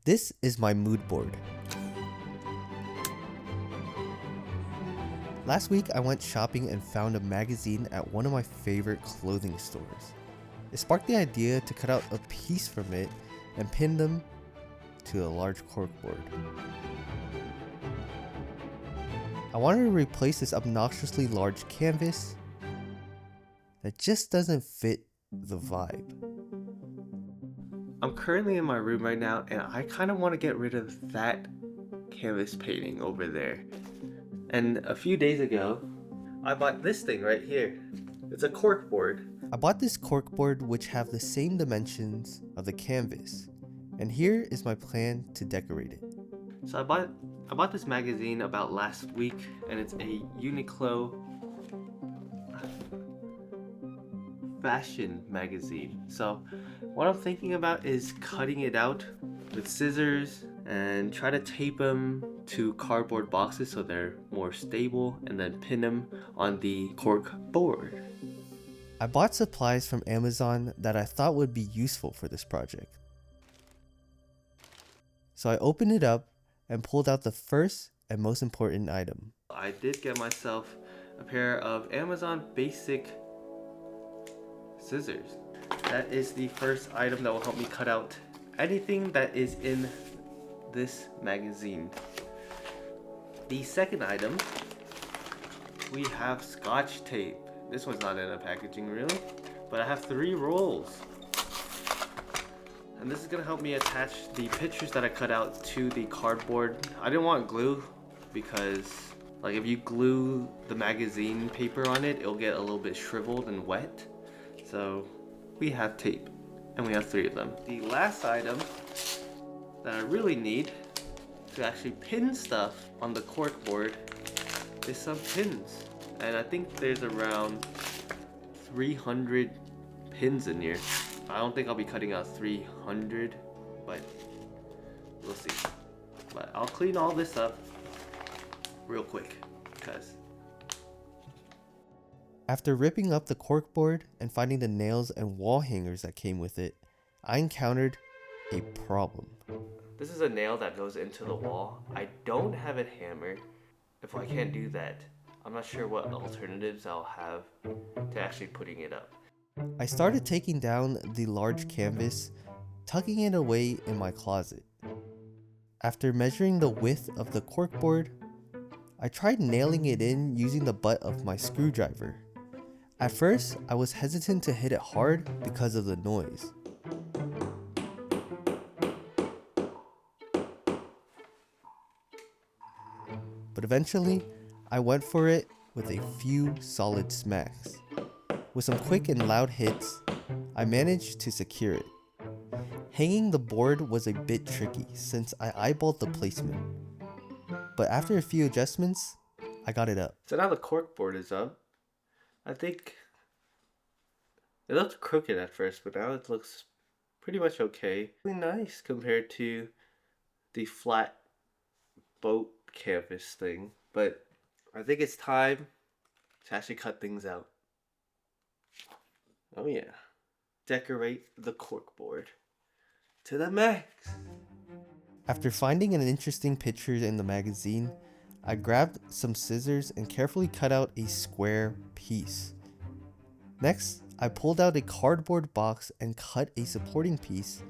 This is my mood board. Last week I went shopping and found a magazine at one of my favorite clothing stores. It sparked the idea to cut out a piece from it and pin them to a large corkboard. I wanted to replace this obnoxiously large canvas that just doesn't fit the vibe. I'm currently in my room right now and I kind of want to get rid of that canvas painting over there. And a few days ago, I bought this thing right here. It's a cork board. I bought this corkboard which have the same dimensions of the canvas, and here is my plan to decorate it. So I bought this magazine about last week, and it's a Uniqlo fashion magazine. So what I'm thinking about is cutting it out with scissors and try to tape them to cardboard boxes so they're more stable, and then pin them on the cork board. I bought supplies from Amazon that I thought would be useful for this project. So I opened it up and pulled out the first and most important item. I did get myself a pair of Amazon basic scissors. That is the first item that will help me cut out anything that is in this magazine. The second item, we have Scotch tape. This one's not in the packaging really, but I have 3 rolls. And this is gonna help me attach the pictures that I cut out to the cardboard. I didn't want glue because like if you glue the magazine paper on it, it'll get a little bit shriveled and wet. So we have tape, and we have 3 of them. The last item that I really need to actually pin stuff on the cork board is some pins. And I think there's around 300 pins in here. I don't think I'll be cutting out 300, but we'll see. But I'll clean all this up real quick, because After ripping up the corkboard and finding the nails and wall hangers that came with it, I encountered a problem. this is a nail that goes into the wall. I don't have it hammered. If I can't do that, I'm not sure what alternatives I'll have to actually putting it up. I started taking down the large canvas, tucking it away in my closet. After measuring the width of the corkboard, I tried nailing it in using the butt of my screwdriver. At first, I was hesitant to hit it hard because of the noise. But eventually, I went for it with a few solid smacks. With some quick and loud hits, I managed to secure it. Hanging the board was a bit tricky since I eyeballed the placement. But after a few adjustments, I got it up. So now the cork board is up. I think it looked crooked at first, but now it looks pretty much okay. Really nice compared to the flat boat canvas thing. But I think it's time to actually cut things out. Oh yeah. Decorate the cork board to the max. After finding an interesting picture in the magazine, I grabbed some scissors and carefully cut out a square piece. Next, I pulled out a cardboard box and cut a supporting piece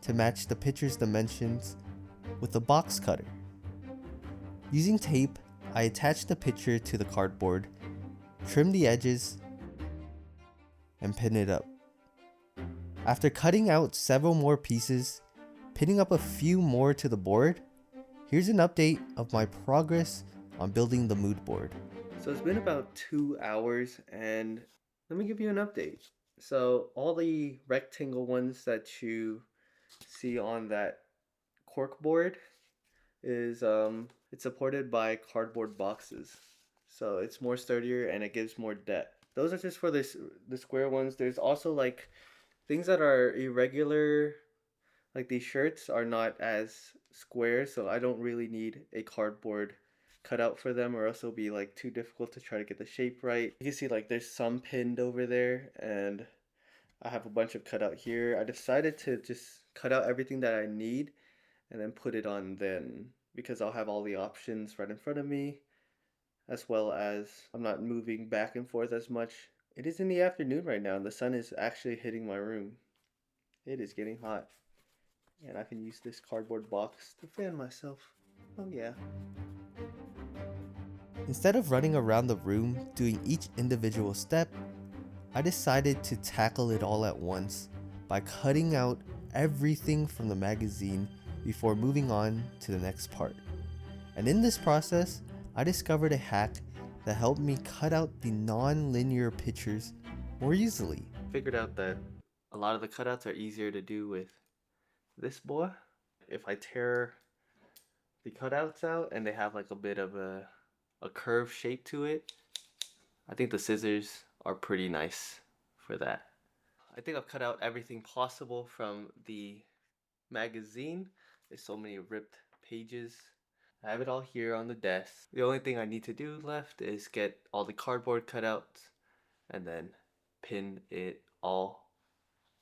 to match the picture's dimensions with a box cutter. Using tape, I attached the picture to the cardboard, trimmed the edges, and pinned it up. After cutting out several more pieces, pinning up a few more to the board, here's an update of my progress on building the mood board. So it's been about 2 hours, and let me give you an update. So all the rectangle ones that you see on that cork board is it's supported by cardboard boxes. So it's more sturdier and it gives more depth. Those are just for the square ones. There's also like things that are irregular, like these shirts are not as square, so I don't really need a cardboard cutout for them, or else it'll be like too difficult to try to get the shape right. You can see like there's some pinned over there, and I have a bunch of cut out here. I decided to just cut out everything that I need and then put it on then, because I'll have all the options right in front of me, as well as I'm not moving back and forth as much. It is in the afternoon right now and the sun is actually hitting my room. It is getting hot and I can use this cardboard box to fan myself. Oh yeah. Instead of running around the room doing each individual step, I decided to tackle it all at once by cutting out everything from the magazine before moving on to the next part. And in this process, I discovered a hack that helped me cut out the non-linear pictures more easily. Figured out that a lot of the cutouts are easier to do with this boy. If I tear the cutouts out and they have like a bit of a curved shape to it, I think the scissors are pretty nice for that. I think I've cut out everything possible from the magazine. There's so many ripped pages. I have it all here on the desk. The only thing I need to do left is get all the cardboard cutouts and then pin it all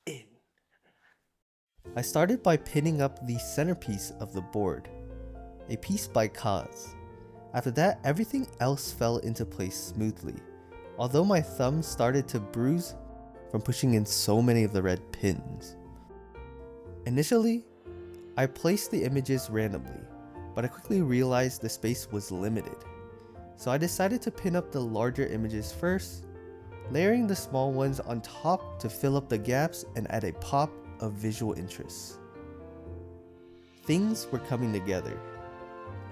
in. I started by pinning up the centerpiece of the board, a piece by Kaz. After that, everything else fell into place smoothly, although my thumb started to bruise from pushing in so many of the red pins. Initially, I placed the images randomly, but I quickly realized the space was limited. So I decided to pin up the larger images first, layering the small ones on top to fill up the gaps and add a pop of visual interest. Things were coming together.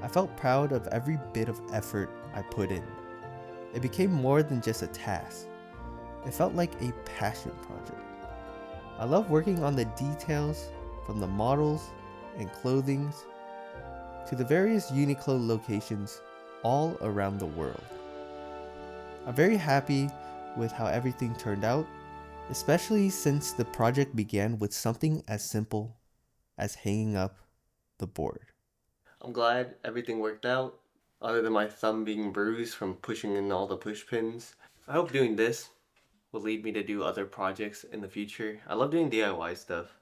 I felt proud of every bit of effort I put in. It became more than just a task. It felt like a passion project. I love working on the details, from the models and clothings to the various Uniqlo locations all around the world. I'm very happy with how everything turned out, especially since the project began with something as simple as hanging up the board. I'm glad everything worked out, other than my thumb being bruised from pushing in all the push pins. I hope doing this will lead me to do other projects in the future. I love doing DIY stuff.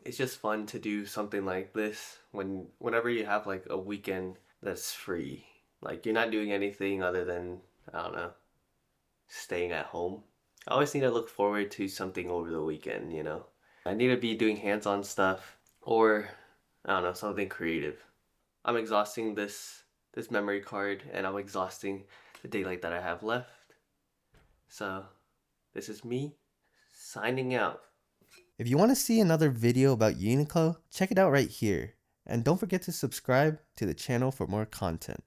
It's just fun to do something like this whenever you have like a weekend that's free. Like you're not doing anything other than, I don't know, staying at home. I always need to look forward to something over the weekend, you know? I need to be doing hands-on stuff or, I don't know, something creative. I'm exhausting this memory card and I'm exhausting the daylight that I have left. So, this is me signing out. If you want to see another video about Uniqlo, check it out right here. And don't forget to subscribe to the channel for more content.